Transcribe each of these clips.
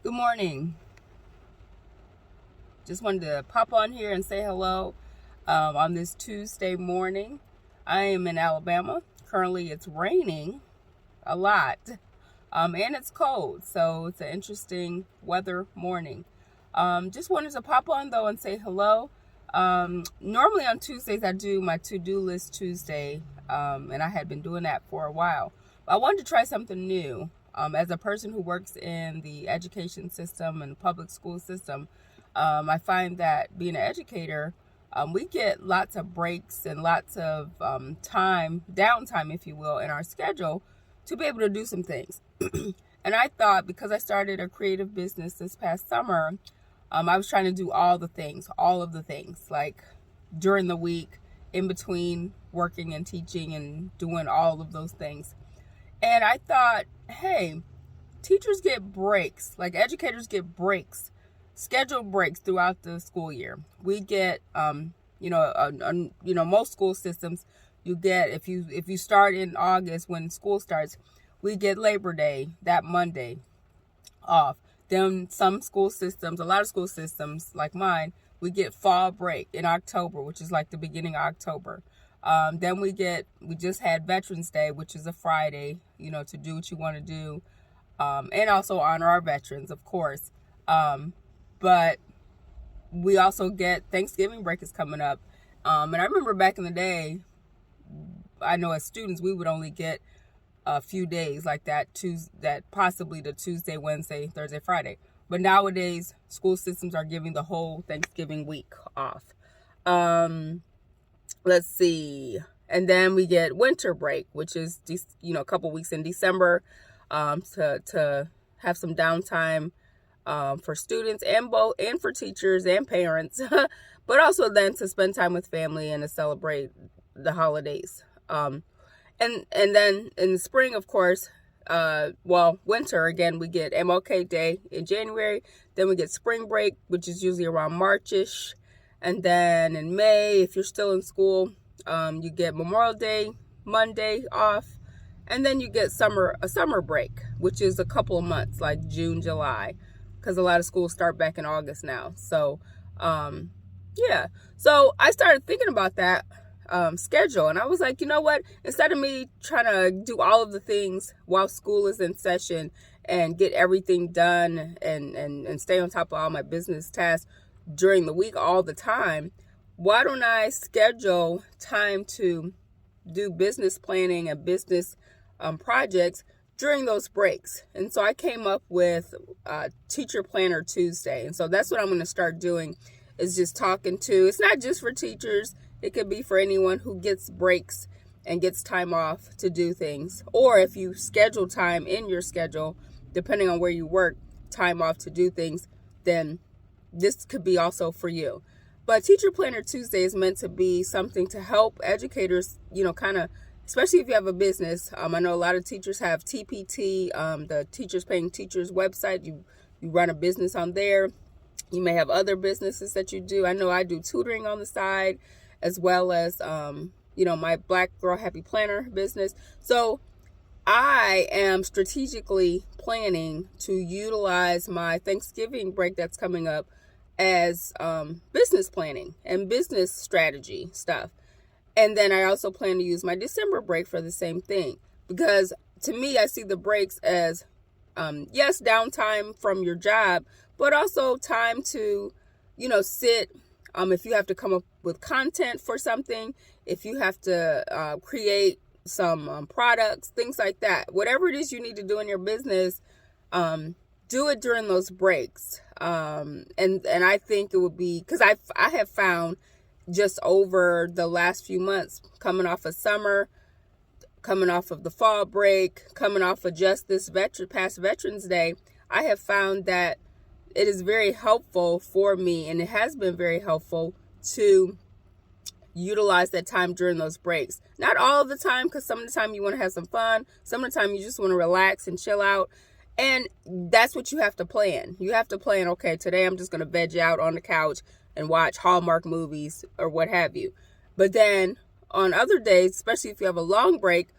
Good morning. Just wanted to pop on here and say hello on this Tuesday morning. I am in Alabama. Currently, it's raining a lot and it's cold, so it's an interesting weather morning. Just wanted to pop on though and say hello. Normally on Tuesdays, I do my to-do list Tuesday, and I had been doing that for a while. But I wanted to try something new. As a person who works in the education system and public school system, I find that being an educator, we get lots of breaks and lots of downtime, if you will, in our schedule to be able to do some things. And I thought because I started a creative business this past summer, I was trying to do all of the things, like during the week, in between working and teaching and doing all of those things. And I thought, hey, teachers get breaks, like educators get breaks, scheduled breaks throughout the school year. We get, most school systems, you get if you start in August when school starts, we get Labor Day that Monday off. Then some school systems, a lot of school systems like mine, we get fall break in October, which is like the beginning of October. Then we just had Veterans Day, which is a Friday, to do what you want to do, and also honor our veterans, of course. But we also get Thanksgiving break is coming up. And I remember back in the day, I know as students, we would only get a few days like that, possibly the Tuesday, Wednesday, Thursday, Friday. But nowadays, school systems are giving the whole Thanksgiving week off. Let's see. And then we get winter break, which is, a couple weeks in December, to have some downtime for students and for teachers and parents, but also then to spend time with family and to celebrate the holidays. And then in the spring, of course, winter, again, we get MLK Day in January. Then we get spring break, which is usually around March-ish. And then in May, if you're still in school, you get Memorial Day, Monday off. And then you get a summer break, which is a couple of months, like June, July, because a lot of schools start back in August now. So, yeah. So I started thinking about that schedule, and I was like, you know what? Instead of me trying to do all of the things while school is in session and get everything done and stay on top of all my business tasks during the week all the time, why don't I schedule time to do business planning and business projects during those breaks? And so I came up with Teacher Planner Tuesday. And so that's what I'm going to start doing, is just talking to, it's not just for teachers. It could be for anyone who gets breaks and gets time off to do things. Or if you schedule time in your schedule, depending on where you work, time off to do things, then this could be also for you. But Teacher Planner Tuesday is meant to be something to help educators, kind of, especially if you have a business. I know a lot of teachers have TPT, the Teachers Paying Teachers website. You run a business on there. You may have other businesses that you do. I know I do tutoring on the side, as well as, my Black Girl Happy Planner business. So I am strategically planning to utilize my Thanksgiving break that's coming up as business planning and business strategy stuff. And then I also plan to use my December break for the same thing, because to me, I see the breaks as, yes, downtime from your job, but also time to, sit. If you have to come up with content for something, if you have to create some products, things like that, whatever it is you need to do in your business, do it during those breaks. And I think it would be, because I have found just over the last few months, coming off of summer, coming off of the fall break, coming off of just this past Veterans Day, I have found that it is very helpful for me, and it has been very helpful to utilize that time during those breaks. Not all of the time, because some of the time you want to have some fun. Some of the time you just want to relax and chill out. And that's what you have to plan. You have to plan, okay, today I'm just going to veg out on the couch and watch Hallmark movies or what have you. But then on other days, especially if you have a long break,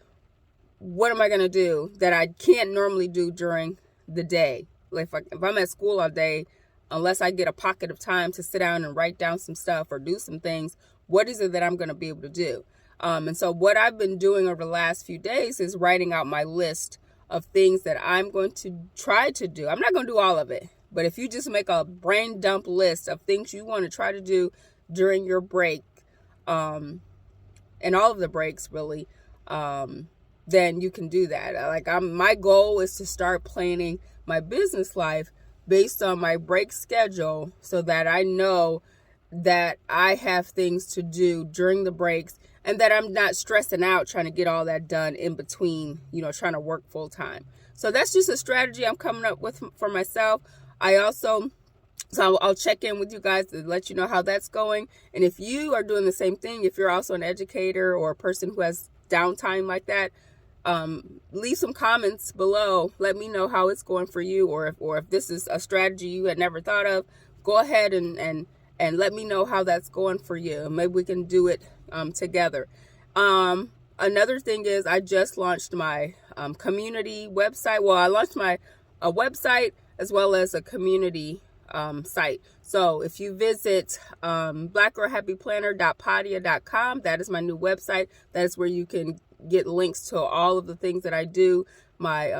what am I going to do that I can't normally do during the day? Like if I'm at school all day, unless I get a pocket of time to sit down and write down some stuff or do some things, what is it that I'm going to be able to do? And so what I've been doing over the last few days is writing out my list of things that I'm going to try to do. I'm not going to do all of it, but if you just make a brain dump list of things you want to try to do during your break, and all of the breaks really, then you can do that. My goal is to start planning my business life based on my break schedule so that I know that I have things to do during the breaks and that I'm not stressing out trying to get all that done in between, trying to work full time. So that's just a strategy I'm coming up with for myself. So I'll check in with you guys to let you know how that's going. And if you are doing the same thing, if you're also an educator or a person who has downtime like that, leave some comments below. Let me know how it's going for you, or if this is a strategy you had never thought of. Go ahead and let me know how that's going for you. Maybe we can do it together. Another thing is I just launched my community website. Well, I launched my website as well as a community site. So if you visit blackgirlhappyplanner.podia.com, that is my new website. That is where you can get links to all of the things that I do, my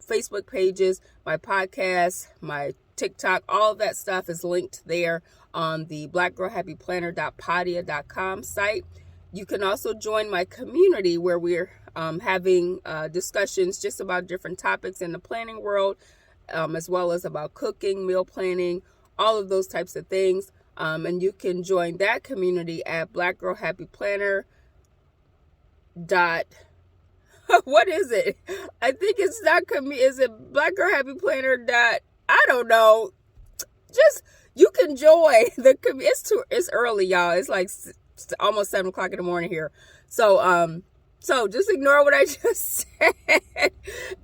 Facebook pages, my podcast, my TikTok, all of that stuff is linked there on the blackgirlhappyplanner.podia.com site. You can also join my community where we're having discussions just about different topics in the planning world, as well as about cooking, meal planning, all of those types of things. And you can join that community at blackgirlhappyplanner. What is it? I think it's not is it blackgirlhappyplanner. I don't know. Just you can join the it's early, y'all. It's like almost 7 o'clock in the morning here. So just ignore what I just said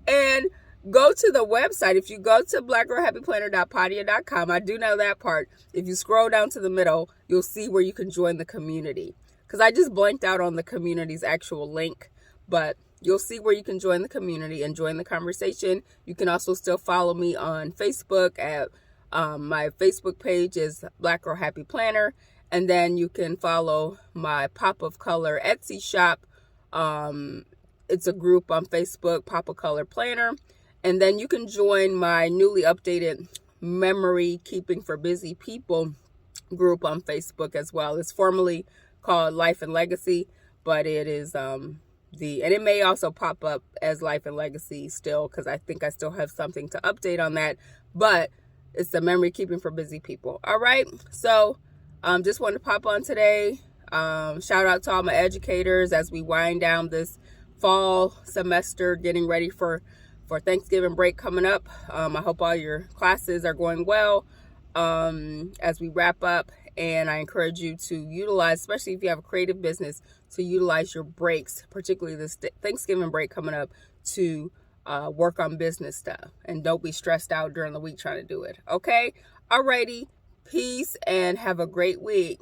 and go to the website. If you go to blackgirlhappyplanner.podia.com, I do know that part. If you scroll down to the middle, you'll see where you can join the community. Because I just blanked out on the community's actual link, but you'll see where you can join the community and join the conversation. You can also still follow me on Facebook at my Facebook page is Black Girl Happy Planner. And then you can follow my Pop of Color Etsy shop. It's a group on Facebook, Pop of Color Planner. And then you can join my newly updated Memory Keeping for Busy People group on Facebook as well. It's formerly called Life and Legacy, but it is and it may also pop up as Life and Legacy still, because I think I still have something to update on that, but it's the Memory Keeping for Busy People. All right, so just wanted to pop on today. Shout out to all my educators as we wind down this fall semester, getting ready for Thanksgiving break coming up. I hope all your classes are going well as we wrap up. And I encourage you to utilize, especially if you have a creative business, to utilize your breaks, particularly this Thanksgiving break coming up, to work on business stuff. And don't be stressed out during the week trying to do it. Okay? Alrighty. Peace and have a great week.